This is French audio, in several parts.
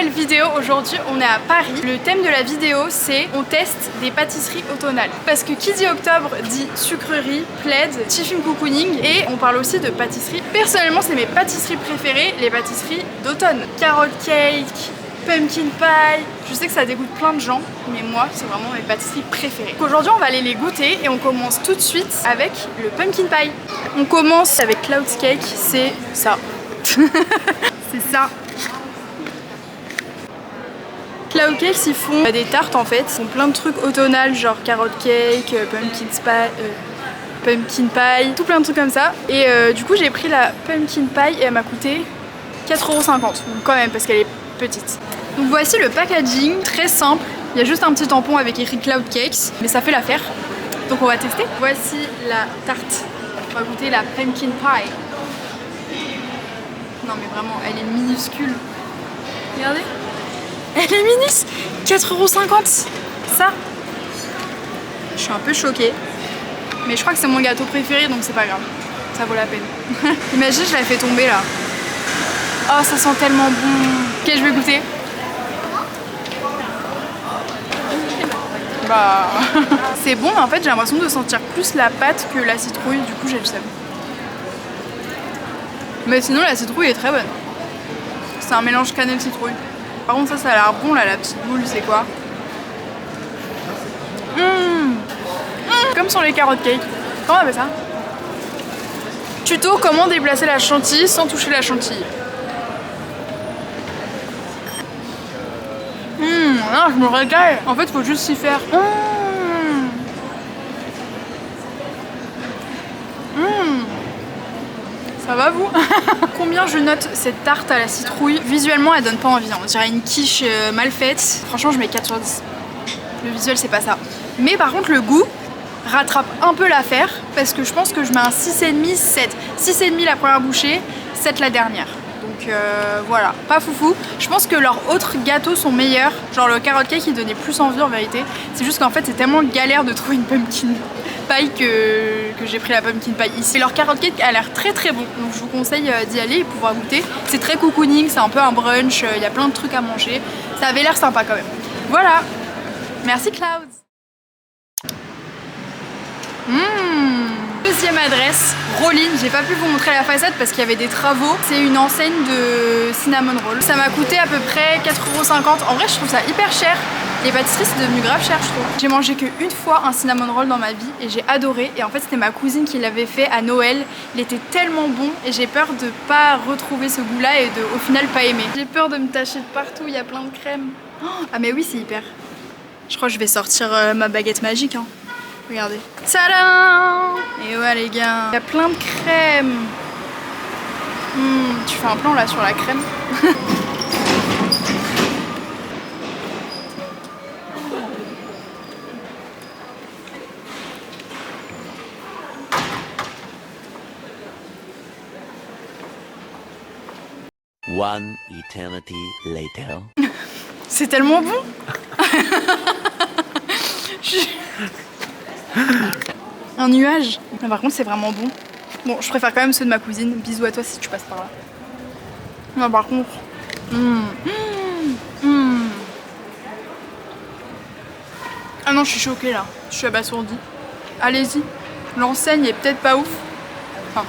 nouvelle vidéo. Aujourd'hui on est à Paris. Le thème de la vidéo c'est on teste des pâtisseries automnales. Parce que qui dit octobre dit sucrerie, plaid, tiffin cocooning et on parle aussi de pâtisserie. Personnellement c'est mes pâtisseries préférées, les pâtisseries d'automne. Carrot cake, pumpkin pie, je sais que ça dégoûte plein de gens, mais moi c'est vraiment mes pâtisseries préférées. Aujourd'hui on va aller les goûter et on commence tout de suite avec le pumpkin pie. On commence avec cloud cake, c'est ça. C'est ça. Cloud Cakes ils font des tartes en fait, ils font plein de trucs automnales genre carrot cake, pumpkin pie, tout plein de trucs comme ça. Et du coup j'ai pris la pumpkin pie et elle m'a coûté 4,50 €, donc quand même parce qu'elle est petite. Donc voici le packaging, très simple, il y a juste un petit tampon avec écrit Cloud Cakes, mais ça fait l'affaire, donc on va tester. Voici la tarte, on va goûter la pumpkin pie. Non mais vraiment, elle est minuscule. Regardez. Elle est minus. 4,50 €. Ça. Je suis un peu choquée. Mais je crois que c'est mon gâteau préféré donc c'est pas grave. Ça vaut la peine. Imagine, je la fais tomber là. Oh, ça sent tellement bon. Ok, je vais goûter. Bah. C'est bon, mais en fait j'ai l'impression de sentir plus la pâte que la citrouille. Du coup, j'ai le seum. Mais sinon la citrouille est très bonne. C'est un mélange cannelle-citrouille. Par contre ça a l'air bon là, la petite boule, c'est quoi? Comme sur les carrot cake. Comment on appelle ça? Tuto comment déplacer la chantilly sans toucher la chantilly. Non, je me régale. En fait faut juste s'y faire. Ça va vous? Combien je note cette tarte à la citrouille? Visuellement elle donne pas envie, on dirait une quiche mal faite. Franchement je mets 4 sur 10. Le visuel c'est pas ça. Mais par contre le goût rattrape un peu l'affaire parce que je pense que je mets un 6,5, 7. 6,5 la première bouchée, 7 la dernière. Donc voilà, pas foufou. Je pense que leurs autres gâteaux sont meilleurs. Genre le carrot cake il donnait plus envie en vérité. C'est juste qu'en fait c'est tellement galère de trouver une pumpkin pie que j'ai pris la pumpkin pie ici. Et leur carrot cake a l'air très très bon. Donc je vous conseille d'y aller et pouvoir goûter. C'est très cocooning, c'est un peu un brunch, il y a plein de trucs à manger. Ça avait l'air sympa quand même. Voilà. Merci Clouds. Deuxième adresse, Rollin. J'ai pas pu vous montrer la façade parce qu'il y avait des travaux. C'est une enseigne de cinnamon roll. Ça m'a coûté à peu près 4,50 €. En vrai, je trouve ça hyper cher. Les pâtisseries, c'est devenu grave cher, je trouve. J'ai mangé qu'une fois un cinnamon roll dans ma vie et j'ai adoré. Et en fait, c'était ma cousine qui l'avait fait à Noël. Il était tellement bon et j'ai peur de pas retrouver ce goût-là et de, au final, pas aimer. J'ai peur de me tacher de partout. Il y a plein de crème. Oh, ah mais oui, c'est hyper. Je crois que je vais sortir ma baguette magique. Hein. Regardez. Tadam! Et ouais les gars, il y a plein de crème. Tu fais un plan là sur la crème. One eternity later. C'est tellement bon. Un nuage. Mais par contre c'est vraiment bon. Bon je préfère quand même ceux de ma cousine. Bisous à toi si tu passes par là. Non par contre. Ah non je suis choquée là. Je suis abasourdie. Allez-y. L'enseigne est peut-être pas ouf. Enfin.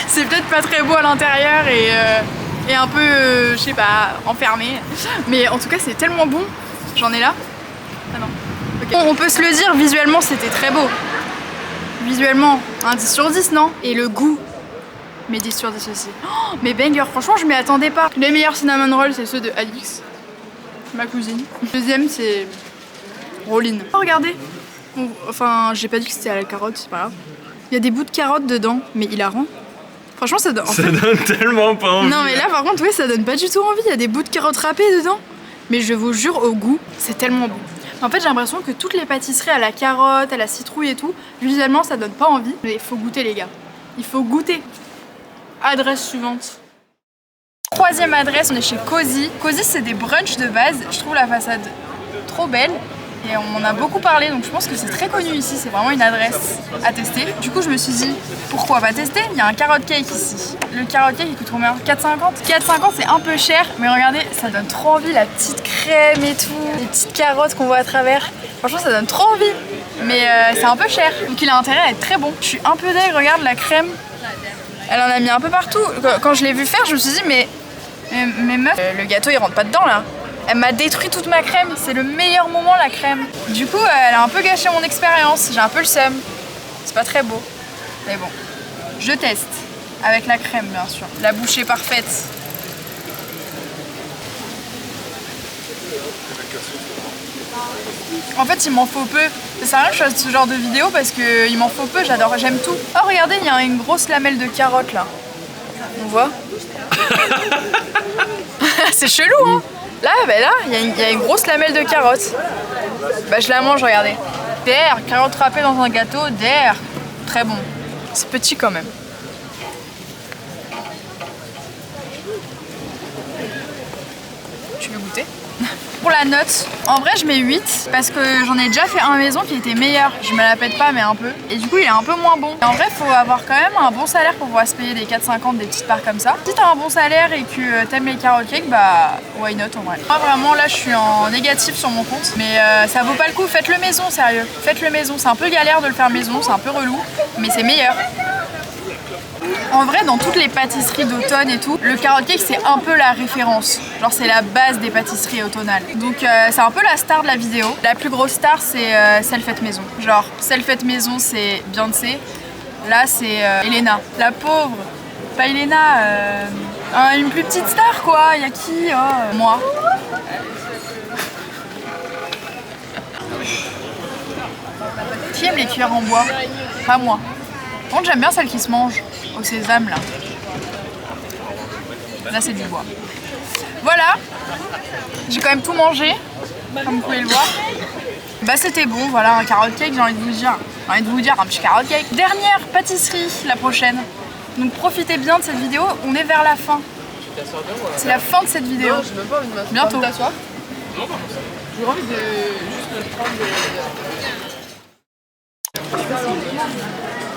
C'est peut-être pas très beau à l'intérieur et un peu je sais pas enfermé. Mais en tout cas c'est tellement bon. J'en ai là. Ah non. Okay. Bon, on peut se le dire, visuellement c'était très beau. Visuellement, un 10 sur 10 non? Et le goût, mais 10 sur 10 aussi. Oh, mais banger, franchement je m'y attendais pas. Les meilleurs cinnamon rolls c'est ceux de Alix, ma cousine. Le deuxième c'est Rollin. Oh, regardez. Enfin j'ai pas dit que c'était à la carotte, c'est pas grave. Il y a des bouts de carotte dedans, mais hilarant. Franchement ça donne... Ça donne tellement pas envie. Non mais là par contre oui ça donne pas du tout envie, il y a des bouts de carotte râpées dedans. Mais je vous jure au goût, c'est tellement bon. En fait j'ai l'impression que toutes les pâtisseries à la carotte, à la citrouille et tout, visuellement ça donne pas envie. Mais il faut goûter les gars, il faut goûter. Adresse suivante. Troisième adresse, on est chez Cozy. Cozy c'est des brunchs de base, je trouve la façade trop belle. et on m'en a beaucoup parlé, donc je pense que c'est très connu ici, c'est vraiment une adresse à tester. Du coup je me suis dit, pourquoi pas tester? Il y a un carrot cake ici. Le carrot cake il coûte combien? 4,50 ? 4,50 c'est un peu cher, mais regardez, ça donne trop envie, la petite crème et tout, les petites carottes qu'on voit à travers. Franchement ça donne trop envie, mais c'est un peu cher, donc il a intérêt à être très bon. Je suis un peu deg, regarde la crème, elle en a mis un peu partout. Quand je l'ai vu faire, je me suis dit mais meuf, le gâteau il rentre pas dedans là. Elle m'a détruit toute ma crème, c'est le meilleur moment la crème. Du coup elle a un peu gâché mon expérience, j'ai un peu le seum. C'est pas très beau, mais bon. Je teste, avec la crème bien sûr. La bouchée parfaite. En fait il m'en faut peu. Ça sert à rien que je fasse ce genre de vidéo parce qu'il m'en faut peu, j'adore, j'aime tout. Oh regardez, il y a une grosse lamelle de carotte là. On voit. C'est chelou hein. Là, bah là, il y a une grosse lamelle de carotte. Bah je la mange, regardez. Der, carotte râpée dans un gâteau, der. Très bon. C'est petit quand même. Tu veux goûter? Pour la note, en vrai je mets 8 parce que j'en ai déjà fait un maison qui était meilleur. Je me la pète pas mais un peu. Et du coup il est un peu moins bon. Et en vrai faut avoir quand même un bon salaire pour pouvoir se payer des 4,50 des petites parts comme ça. Si t'as un bon salaire et que t'aimes les carrot cake, bah why not en vrai. Moi vraiment là je suis en négatif sur mon compte. Mais ça vaut pas le coup, faites-le maison sérieux. Faites-le maison, c'est un peu galère de le faire maison, c'est un peu relou. Mais c'est meilleur. En vrai, dans toutes les pâtisseries d'automne et tout, le carrot cake c'est un peu la référence. Genre c'est la base des pâtisseries automnales. Donc c'est un peu la star de la vidéo. La plus grosse star c'est celle faite maison. Genre celle faite maison c'est Beyoncé. Là c'est Elena. La pauvre, pas Elena, une plus petite star quoi. Y'a qui? Moi. Qui aime les cuillères en bois? Pas moi. Par contre j'aime bien celles qui se mangent au sésame là. Là c'est du bois. Voilà. J'ai quand même tout mangé, comme vous pouvez le voir. Bah c'était bon, voilà un carrot cake, j'ai envie de vous dire. J'ai envie de vous dire un petit carrot cake. Dernière pâtisserie la prochaine. Donc profitez bien de cette vidéo, on est vers la fin. C'est la fin de cette vidéo. Bientôt. J'ai envie de juste prendre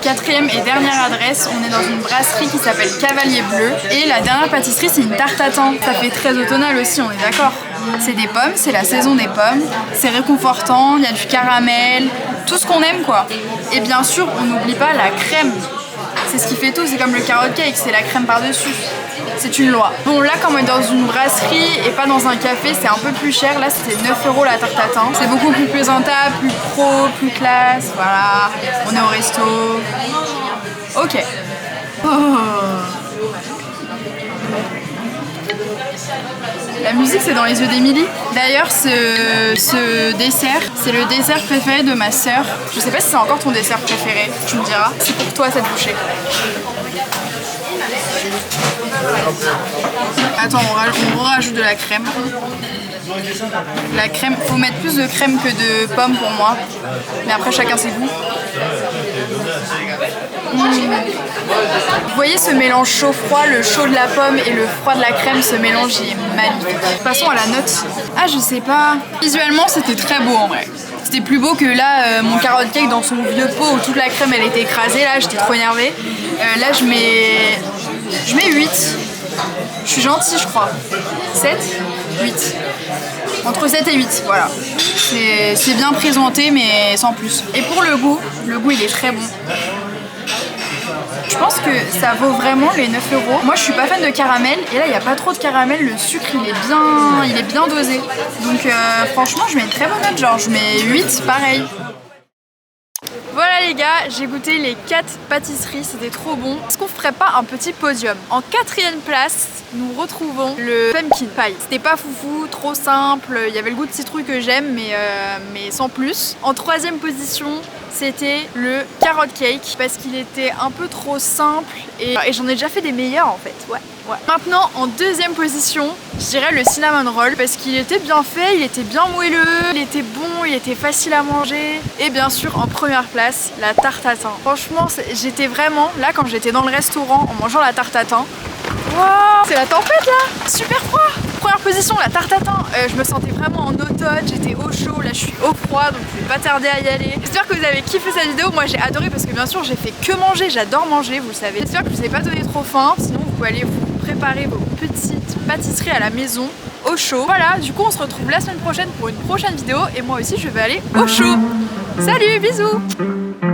Quatrième et dernière adresse, on est dans une brasserie qui s'appelle Cavalier Bleu. Et la dernière pâtisserie, c'est une tarte tatin. Ça fait très automnal aussi, on est d'accord. C'est des pommes, c'est la saison des pommes. C'est réconfortant, il y a du caramel, tout ce qu'on aime quoi. Et bien sûr, on n'oublie pas la crème. C'est ce qui fait tout, c'est comme le carrot cake, c'est la crème par-dessus. C'est une loi. Bon là comme on est dans une brasserie et pas dans un café, c'est un peu plus cher. Là c'était 9 € la tarte tatin. C'est beaucoup plus présentable, plus pro, plus classe. Voilà, on est au resto. Ok. Oh. La musique c'est dans les yeux d'Émilie. D'ailleurs ce dessert, c'est le dessert préféré de ma sœur. Je sais pas si c'est encore ton dessert préféré, tu me diras. C'est pour toi cette bouchée. Attends, on rajoute de la crème. La crème, faut mettre plus de crème que de pommes pour moi. Mais après chacun ses goûts. Vous voyez ce mélange chaud-froid, le chaud de la pomme et le froid de la crème, ce mélange il est magnifique. Passons à la note. Ah je sais pas. Visuellement c'était très beau en vrai. C'était plus beau que là mon carrot cake dans son vieux pot où toute la crème elle était écrasée. Là j'étais trop énervée. Là je mets 8. Je suis gentille je crois. 7, 8. Entre 7 et 8, voilà. C'est bien présenté mais sans plus. Et pour le goût il est très bon. Je pense que ça vaut vraiment les 9 €. Moi je suis pas fan de caramel et là il n'y a pas trop de caramel, le sucre il est bien dosé. Donc franchement je mets une très bonne note, genre je mets 8 pareil. Voilà les gars, j'ai goûté les 4 pâtisseries, c'était trop bon. Est-ce qu'on ferait pas un petit podium? En 4e place, nous retrouvons le pumpkin pie. C'était pas foufou, trop simple, il y avait le goût de citrouille que j'aime mais sans plus. En 3e position, c'était le carrot cake parce qu'il était un peu trop simple et j'en ai déjà fait des meilleurs en fait, ouais. Maintenant en 2e position, je dirais le cinnamon roll parce qu'il était bien fait, il était bien moelleux, il était bon, il était facile à manger. Et bien sûr en première place, la tarte tatin. Franchement j'étais vraiment, là quand j'étais dans le restaurant en mangeant la tarte tatin, waouh, c'est la tempête là, super froid. Première Position la tarte tatin, je me sentais vraiment en automne, j'étais au chaud, là je suis au froid donc je vais pas tarder à y aller. J'espère que vous avez kiffé cette vidéo, moi j'ai adoré parce que bien sûr j'ai fait que manger, j'adore manger, vous le savez. J'espère que je vous ai pas donné trop faim, sinon vous pouvez aller vous préparer vos petites pâtisseries à la maison au chaud. Voilà, du coup on se retrouve la semaine prochaine pour une prochaine vidéo et moi aussi je vais aller au chaud. Salut, bisous.